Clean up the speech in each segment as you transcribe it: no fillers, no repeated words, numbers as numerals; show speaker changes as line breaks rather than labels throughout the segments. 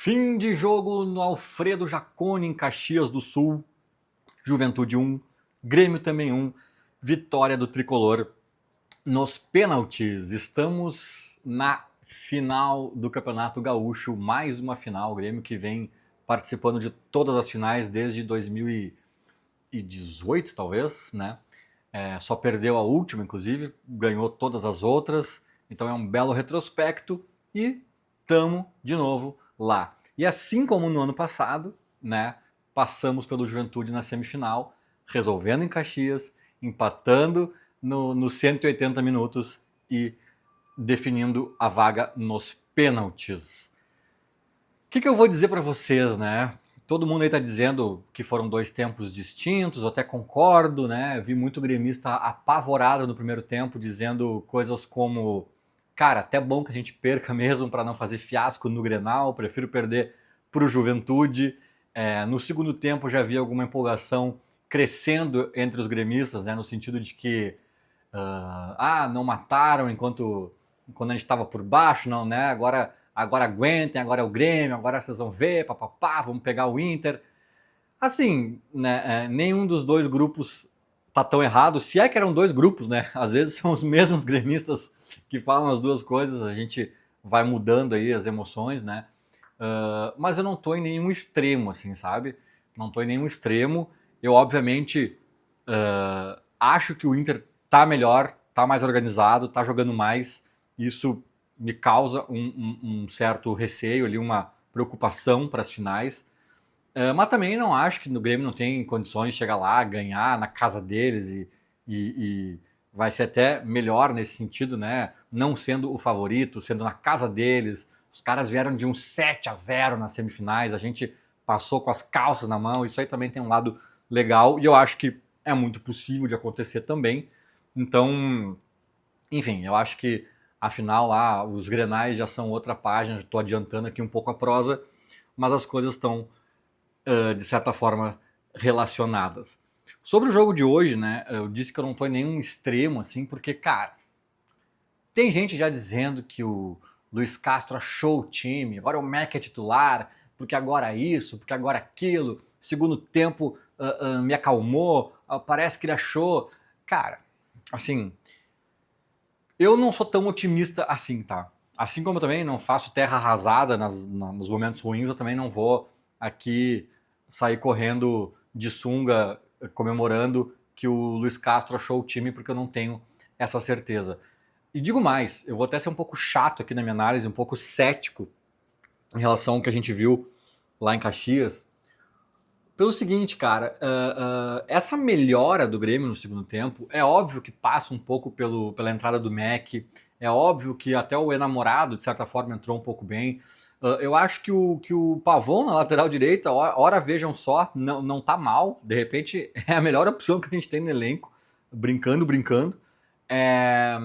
Fim de jogo no Alfredo Jaconi, em Caxias do Sul. Juventude 1, Grêmio também 1. Vitória do Tricolor nos pênaltis. Estamos na final do Campeonato Gaúcho. Mais uma final. O Grêmio que vem participando de todas as finais desde 2018, talvez, né? Só perdeu a última, inclusive. Ganhou todas as outras. Então é um belo retrospecto. E tamo de novo lá. E assim como no ano passado, né, passamos pelo Juventude na semifinal, resolvendo em Caxias, empatando nos 180 minutos e definindo a vaga nos pênaltis. O que eu vou dizer para vocês, né? Todo mundo aí tá dizendo que foram dois tempos distintos, eu até concordo, né? Vi muito gremista apavorado no primeiro tempo, dizendo coisas como: cara, até bom que a gente perca mesmo para não fazer fiasco no Grenal, prefiro perder pro Juventude. No segundo tempo já vi alguma empolgação crescendo entre os gremistas, né? No sentido de que não mataram enquanto quando a gente estava por baixo, não, né? Agora aguentem, agora é o Grêmio, agora vocês vão ver, papapá, vamos pegar o Inter. Assim, né, nenhum dos dois grupos tá tão errado, se é que eram dois grupos, né? Às vezes são os mesmos gremistas que falam as duas coisas, a gente vai mudando aí as emoções, né? Mas eu não tô em nenhum extremo, assim, sabe? Não tô em nenhum extremo. Eu, obviamente, acho que o Inter tá melhor, tá mais organizado, tá jogando mais. Isso me causa um certo receio ali, uma preocupação para as finais. Mas também não acho que no Grêmio não tem condições de chegar lá, ganhar na casa deles e vai ser até melhor nesse sentido, né? Não sendo o favorito, sendo na casa deles. Os caras vieram de um 7-0 nas semifinais, a gente passou com as calças na mão, isso aí também tem um lado legal e eu acho que é muito possível de acontecer também. Então, enfim, eu acho que afinal lá os Grenais já são outra página, estou adiantando aqui um pouco a prosa, mas as coisas estão de certa forma relacionadas. Sobre o jogo de hoje, né, eu disse que eu não estou em nenhum extremo, assim, porque, cara, tem gente já dizendo que o Luiz Castro achou o time, agora o Mac é titular, porque agora isso, porque agora aquilo, segundo tempo me acalmou, parece que ele achou. Cara, assim, eu não sou tão otimista assim, tá? Assim como eu também não faço terra arrasada nos momentos ruins, eu também não vou aqui sair correndo de sunga comemorando que o Luiz Castro achou o time, porque eu não tenho essa certeza. E digo mais, eu vou até ser um pouco chato aqui na minha análise, um pouco cético em relação ao que a gente viu lá em Caxias. Pelo seguinte, cara, essa melhora do Grêmio no segundo tempo é óbvio que passa um pouco pela entrada do Mac, é óbvio que até o enamorado, de certa forma, entrou um pouco bem. Eu acho que o Pavão na lateral direita, ora vejam só, não tá mal, de repente é a melhor opção que a gente tem no elenco, brincando. É,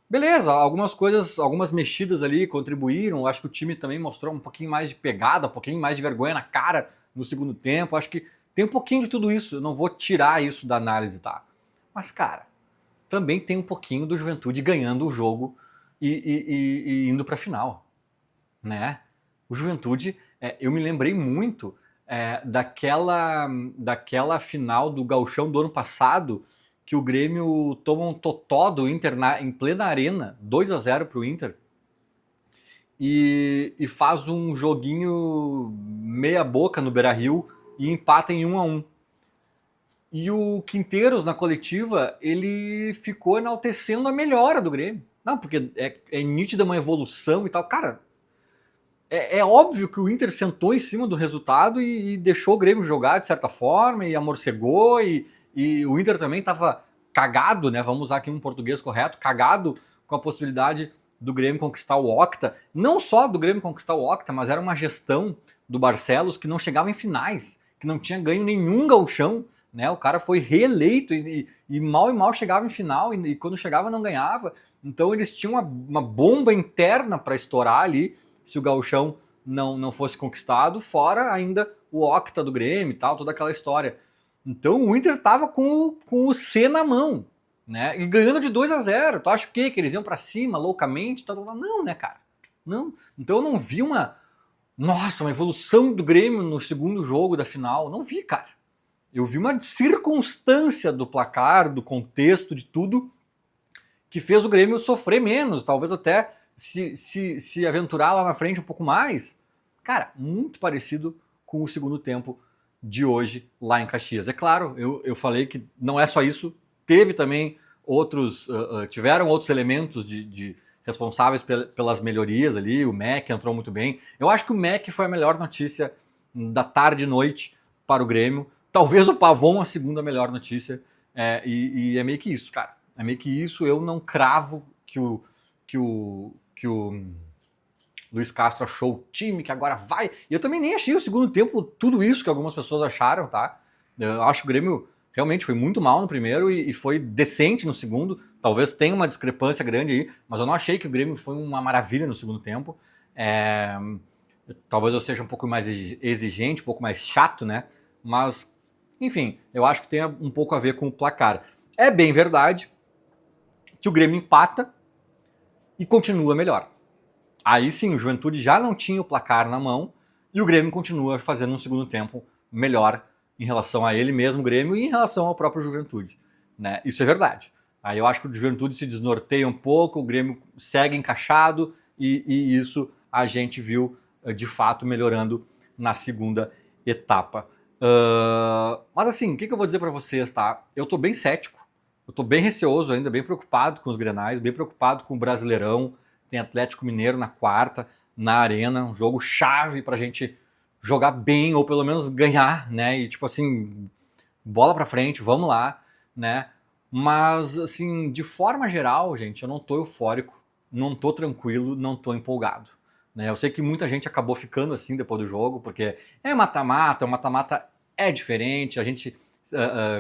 Beleza, algumas coisas, algumas mexidas ali contribuíram. Acho que o time também mostrou um pouquinho mais de pegada, um pouquinho mais de vergonha na cara no segundo tempo. Acho que tem um pouquinho de tudo isso. Eu não vou tirar isso da análise, tá? Mas, cara, também tem um pouquinho do Juventude ganhando o jogo e indo pra final, né? O Juventude, eu me lembrei muito daquela final do Gauchão do ano passado, que o Grêmio toma um totó do Inter em plena arena, 2-0 pro Inter, e faz um joguinho meia boca no Beira-Rio e empata em 1-1. E o Quinteiros, na coletiva, ele ficou enaltecendo a melhora do Grêmio. Não, porque é nítida uma evolução e tal. Cara, é óbvio que o Inter sentou em cima do resultado e deixou o Grêmio jogar de certa forma e amorcegou e o Inter também estava cagado, né? Vamos usar aqui um português correto, cagado com a possibilidade do Grêmio conquistar o Octa. Não só do Grêmio conquistar o Octa, mas era uma gestão do Barcelos que não chegava em finais, que não tinha ganho nenhum gauchão, né? O cara foi reeleito e mal chegava em final e quando chegava não ganhava. Então eles tinham uma bomba interna para estourar ali se o gauchão não fosse conquistado, fora ainda o Octa do Grêmio e tal, toda aquela história. Então o Inter tava com o C na mão, né? E ganhando de 2-0. Tu acha o quê? Que eles iam para cima loucamente? Não, né, cara? Não. Então eu não vi uma nossa, uma evolução do Grêmio no segundo jogo da final. Não vi, cara. Eu vi uma circunstância do placar, do contexto, de tudo, que fez o Grêmio sofrer menos, talvez até se aventurar lá na frente um pouco mais. Cara, muito parecido com o segundo tempo de hoje lá em Caxias. É claro, eu falei que não é só isso, teve também tiveram outros elementos de responsáveis pelas melhorias ali, o Mac entrou muito bem. Eu acho que o Mac foi a melhor notícia da tarde e noite para o Grêmio. Talvez o Pavon a segunda melhor notícia. E é meio que isso, cara. É meio que isso. Eu não cravo que o Luiz Castro achou o time, que agora vai. E eu também nem achei o segundo tempo tudo isso que algumas pessoas acharam, tá? Eu acho que o Grêmio realmente foi muito mal no primeiro e foi decente no segundo. Talvez tenha uma discrepância grande aí, mas eu não achei que o Grêmio foi uma maravilha no segundo tempo. Talvez eu seja um pouco mais exigente, um pouco mais chato, né? Mas, enfim, eu acho que tem um pouco a ver com o placar. É bem verdade que o Grêmio empata e continua melhor. Aí sim, o Juventude já não tinha o placar na mão e o Grêmio continua fazendo um segundo tempo melhor em relação a ele mesmo, o Grêmio, e em relação ao próprio Juventude. Né? Isso é verdade. Aí eu acho que o Juventude se desnorteia um pouco, o Grêmio segue encaixado e isso a gente viu de fato melhorando na segunda etapa. Mas assim, o que eu vou dizer para vocês, tá? Eu tô bem cético, eu tô bem receoso ainda, bem preocupado com os Grenais, bem preocupado com o Brasileirão. Tem Atlético Mineiro na quarta, na Arena, um jogo chave pra gente jogar bem, ou pelo menos ganhar, né? E tipo assim, bola pra frente, vamos lá, né? Mas assim, de forma geral, gente, eu não tô eufórico, não tô tranquilo, não tô empolgado. Né? Eu sei que muita gente acabou ficando assim depois do jogo, porque é mata-mata, o mata-mata é diferente, a gente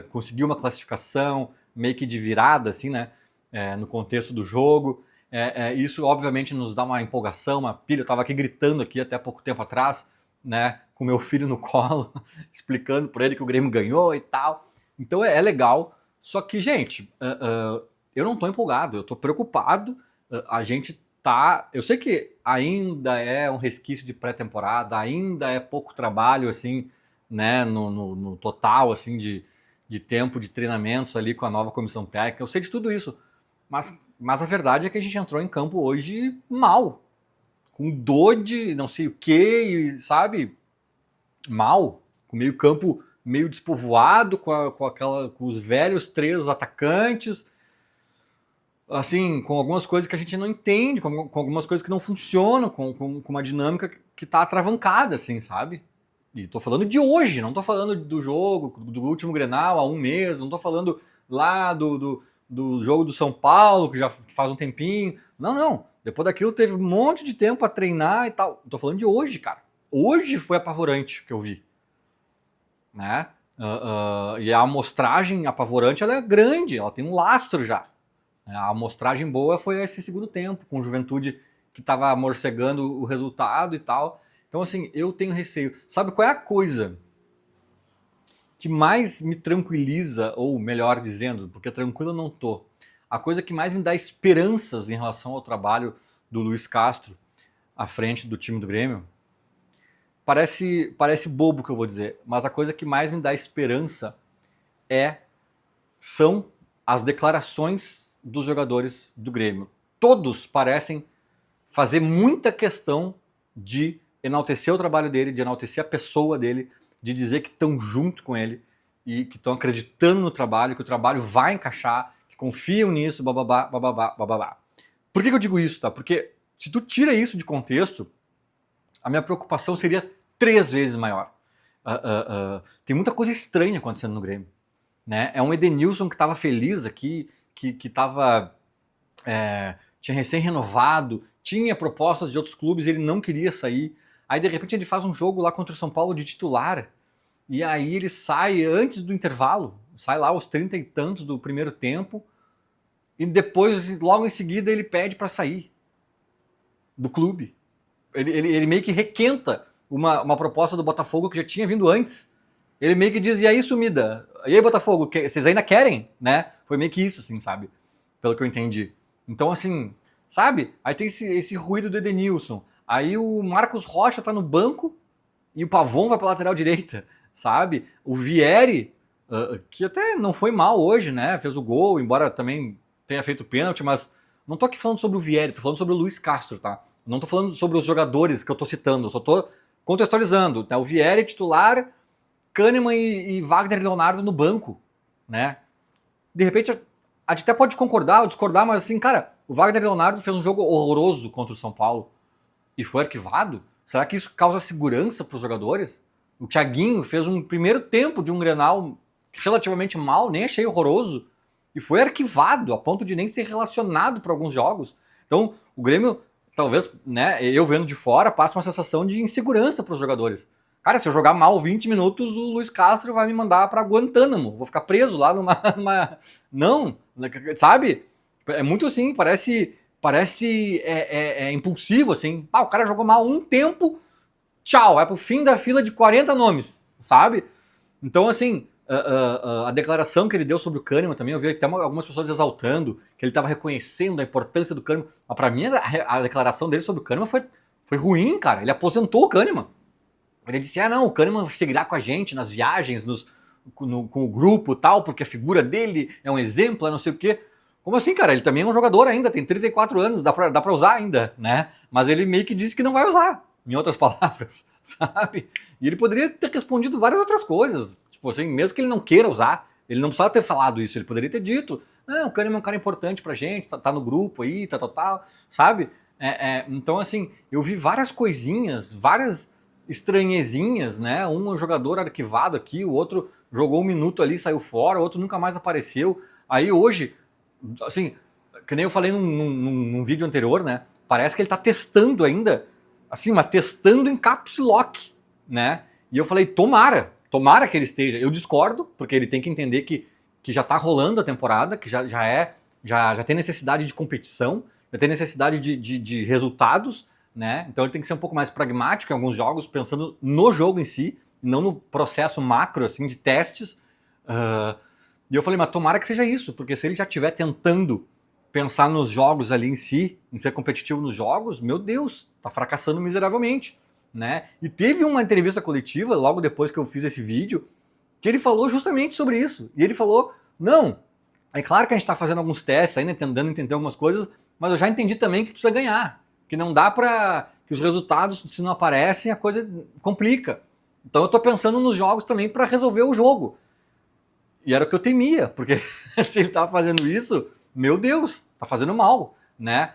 conseguiu uma classificação meio que de virada, assim, né? No contexto do jogo. Isso obviamente nos dá uma empolgação, uma pilha. Eu estava aqui gritando aqui até pouco tempo atrás, né, com meu filho no colo, explicando para ele que o Grêmio ganhou e tal. Então é legal. Só que, gente, eu não estou empolgado, eu estou preocupado. A gente tá. Eu sei que ainda é um resquício de pré-temporada, ainda é pouco trabalho, assim, né, no total, assim, de tempo de treinamentos ali com a nova comissão técnica. Eu sei de tudo isso. Mas a verdade é que a gente entrou em campo hoje mal. Com dor de não sei o que, sabe? Mal. Com meio campo meio despovoado, com os velhos 3 atacantes. Assim, com algumas coisas que a gente não entende, com algumas coisas que não funcionam, com uma dinâmica que tá atravancada, assim, sabe? E tô falando de hoje, não tô falando do jogo, do último Grenal há um mês, não tô falando lá do jogo do São Paulo, que já faz um tempinho. Não, não. Depois daquilo teve um monte de tempo pra treinar e tal. Tô falando de hoje, cara. Hoje foi apavorante que eu vi. Né? E a amostragem apavorante, ela é grande, ela tem um lastro já. A amostragem boa foi esse segundo tempo, com Juventude que estava morcegando o resultado e tal. Então, assim, eu tenho receio. Sabe qual é a coisa que mais me tranquiliza, ou melhor dizendo, porque tranquilo eu não tô, a coisa que mais me dá esperanças em relação ao trabalho do Luiz Castro à frente do time do Grêmio? Parece bobo o que eu vou dizer, mas a coisa que mais me dá esperança são as declarações dos jogadores do Grêmio. Todos parecem fazer muita questão de enaltecer o trabalho dele, de enaltecer a pessoa dele, de dizer que estão junto com ele e que estão acreditando no trabalho, que o trabalho vai encaixar, que confiam nisso, bababá, bababá, bababá. Por que eu digo isso, tá? Porque se tu tira isso de contexto, a minha preocupação seria 3 vezes maior. Tem muita coisa estranha acontecendo no Grêmio. Né? É um Edenilson que estava feliz aqui, que estava tinha recém-renovado, tinha propostas de outros clubes, ele não queria sair. Aí de repente ele faz um jogo lá contra o São Paulo de titular, e aí ele sai antes do intervalo, sai lá aos 30 e tantos do primeiro tempo, e depois, logo em seguida, ele pede para sair do clube. Ele meio que requenta uma proposta do Botafogo que já tinha vindo antes. Ele meio que diz, e aí, sumida? E aí, Botafogo, vocês ainda querem? Né? Foi meio que isso, assim, sabe? Pelo que eu entendi. Então, assim, sabe? Aí tem esse ruído do Edenilson. Aí o Marcos Rocha tá no banco e o Pavon vai pra lateral direita, sabe? O Vieri, que até não foi mal hoje, né? Fez o gol, embora também tenha feito pênalti, mas não tô aqui falando sobre o Vieri, tô falando sobre o Luiz Castro, tá? Não tô falando sobre os jogadores que eu tô citando, só tô contextualizando, tá? O Vieri titular, Kahneman e Wagner Leonardo no banco, né? De repente, a gente até pode concordar ou discordar, mas assim, cara, o Wagner Leonardo fez um jogo horroroso contra o São Paulo e foi arquivado. Será que isso causa segurança para os jogadores? O Thiaguinho fez um primeiro tempo de um Grenal relativamente mal, nem achei horroroso, e foi arquivado a ponto de nem ser relacionado para alguns jogos. Então, o Grêmio, talvez, né, eu vendo de fora, passa uma sensação de insegurança para os jogadores. Cara, se eu jogar mal 20 minutos, o Luiz Castro vai me mandar para Guantánamo. Vou ficar preso lá numa... Não, sabe? É muito assim, parece impulsivo, assim. O cara jogou mal um tempo, tchau, vai pro fim da fila de 40 nomes, sabe? Então, assim, a declaração que ele deu sobre o Kahneman também, eu vi até algumas pessoas exaltando que ele estava reconhecendo a importância do Kahneman. Mas pra mim, a declaração dele sobre o Kahneman foi ruim, cara. Ele aposentou o Kahneman. Ele disse, não, o Kahneman seguirá com a gente nas viagens, com o grupo e tal, porque a figura dele é um exemplo, é não sei o quê. Como assim, cara? Ele também é um jogador ainda, tem 34 anos, dá pra usar ainda, né? Mas ele meio que disse que não vai usar, em outras palavras, sabe? E ele poderia ter respondido várias outras coisas. Tipo assim, mesmo que ele não queira usar, ele não precisava ter falado isso, ele poderia ter dito, não, o Kahneman é um cara importante pra gente, tá no grupo aí, tal, sabe? Então, assim, eu vi várias coisinhas, várias estranhezinhas, né? Um jogador arquivado aqui, o outro jogou um minuto ali, saiu fora, o outro nunca mais apareceu. Aí hoje, assim, que nem eu falei num vídeo anterior, né? Parece que ele tá testando ainda, assim, mas testando em caps lock, né? E eu falei, tomara que ele esteja. Eu discordo, porque ele tem que entender que já tá rolando a temporada, que já tem necessidade de competição, já tem necessidade de resultados, né? Então ele tem que ser um pouco mais pragmático em alguns jogos, pensando no jogo em si, não no processo macro, assim, de testes. E eu falei, mas tomara que seja isso, porque se ele já estiver tentando pensar nos jogos ali em si, em ser competitivo nos jogos, meu Deus, tá fracassando miseravelmente, né? E teve uma entrevista coletiva, logo depois que eu fiz esse vídeo, que ele falou justamente sobre isso. E ele falou, não, é claro que a gente tá fazendo alguns testes ainda, tentando entender algumas coisas, mas eu já entendi também que precisa ganhar. Que não dá pra... que os resultados, se não aparecem, a coisa complica. Então eu tô pensando nos jogos também para resolver o jogo. E era o que eu temia, porque se ele tava fazendo isso, meu Deus, tá fazendo mal, né?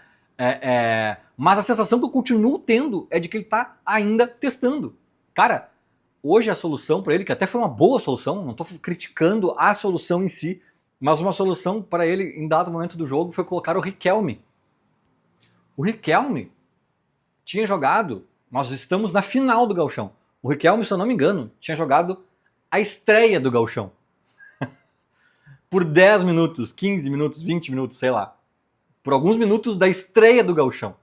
Mas a sensação que eu continuo tendo é de que ele tá ainda testando. Cara, hoje a solução para ele, que até foi uma boa solução, não tô criticando a solução em si, mas uma solução para ele em dado momento do jogo foi colocar o Riquelme. O Riquelme tinha jogado, nós estamos na final do Gauchão. O Riquelme, se eu não me engano, tinha jogado a estreia do Gauchão. Por 10 minutos, 15 minutos, 20 minutos, sei lá. Por alguns minutos da estreia do Gauchão.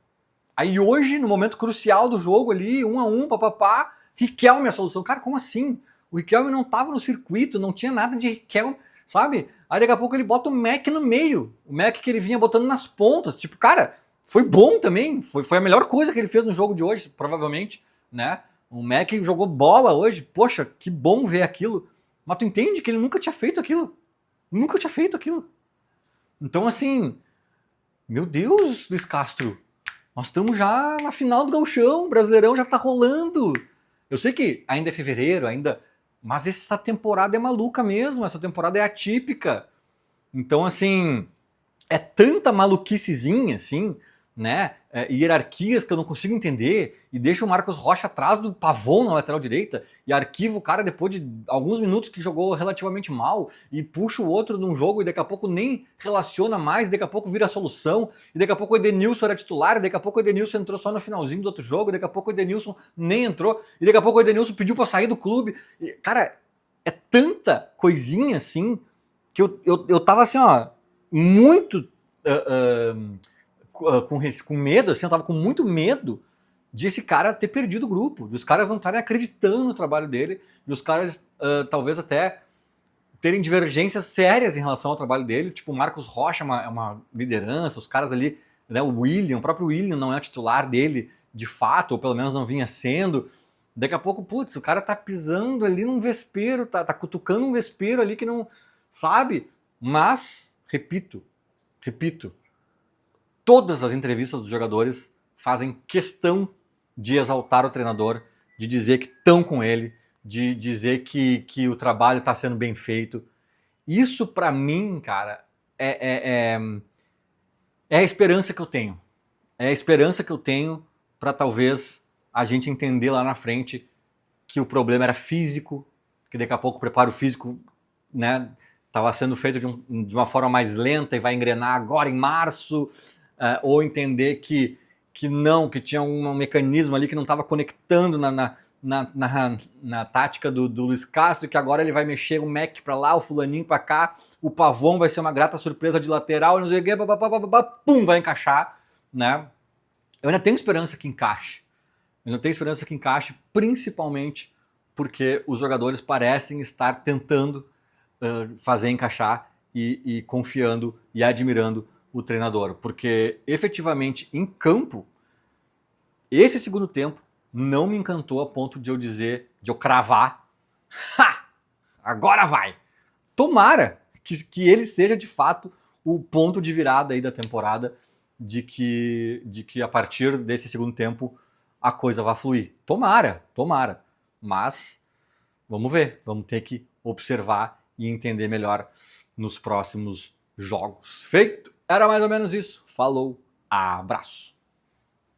Aí hoje, no momento crucial do jogo ali, 1-1, papapá, Riquelme é a solução. Cara, como assim? O Riquelme não tava no circuito, não tinha nada de Riquelme, sabe? Aí daqui a pouco ele bota o Mac no meio. O Mac que ele vinha botando nas pontas. Tipo, cara, foi bom também. Foi a melhor coisa que ele fez no jogo de hoje, provavelmente, né? O Mac jogou bola hoje. Poxa, que bom ver aquilo. Mas tu entende que ele nunca tinha feito aquilo. Nunca tinha feito aquilo. Então, assim, meu Deus, Luiz Castro, nós estamos já na final do Gauchão, o Brasileirão já tá rolando. Eu sei que ainda é fevereiro, mas essa temporada é maluca mesmo, essa temporada é atípica. Então, assim, é tanta maluquicezinha, assim, né? Hierarquias que eu não consigo entender, e deixa o Marcos Rocha atrás do Pavon na lateral direita, e arquiva o cara depois de alguns minutos que jogou relativamente mal, e puxa o outro num jogo, e daqui a pouco nem relaciona mais, daqui a pouco vira a solução, e daqui a pouco o Edenilson era titular, e daqui a pouco o Edenilson entrou só no finalzinho do outro jogo, e daqui a pouco o Edenilson nem entrou, e daqui a pouco o Edenilson pediu pra sair do clube. E, cara, é tanta coisinha assim, que eu tava assim, ó, muito... com medo, assim, eu tava com muito medo de esse cara ter perdido o grupo, de os caras não estarem acreditando no trabalho dele, de os caras talvez até terem divergências sérias em relação ao trabalho dele, tipo o Marcos Rocha é uma liderança, os caras ali, né, o próprio William não é titular dele, de fato, ou pelo menos não vinha sendo. Daqui a pouco, putz, o cara tá pisando ali num vespeiro, tá cutucando um vespeiro ali que não sabe. Mas, repito, todas as entrevistas dos jogadores fazem questão de exaltar o treinador, de dizer que estão com ele, de dizer que o trabalho está sendo bem feito. Isso, para mim, cara, é a esperança que eu tenho. É a esperança que eu tenho para talvez a gente entender lá na frente que o problema era físico, que daqui a pouco o preparo físico, né, estava sendo feito de uma forma mais lenta e vai engrenar agora em março, ou entender que não, que tinha um mecanismo ali que não estava conectando na tática do Luiz Castro, que agora ele vai mexer o Mac para lá, o fulaninho para cá, o Pavon vai ser uma grata surpresa de lateral, não sei o que, pum, vai encaixar, né? Eu ainda tenho esperança que encaixe. Principalmente porque os jogadores parecem estar tentando fazer encaixar e confiando e admirando o treinador. Porque efetivamente em campo, esse segundo tempo não me encantou a ponto de eu dizer, de eu cravar, ha! Agora vai! Tomara que ele seja de fato o ponto de virada aí da temporada, de que a partir desse segundo tempo a coisa vai fluir. Tomara. Mas vamos ver, vamos ter que observar e entender melhor nos próximos jogos. Feito? Era mais ou menos isso. Falou, abraço.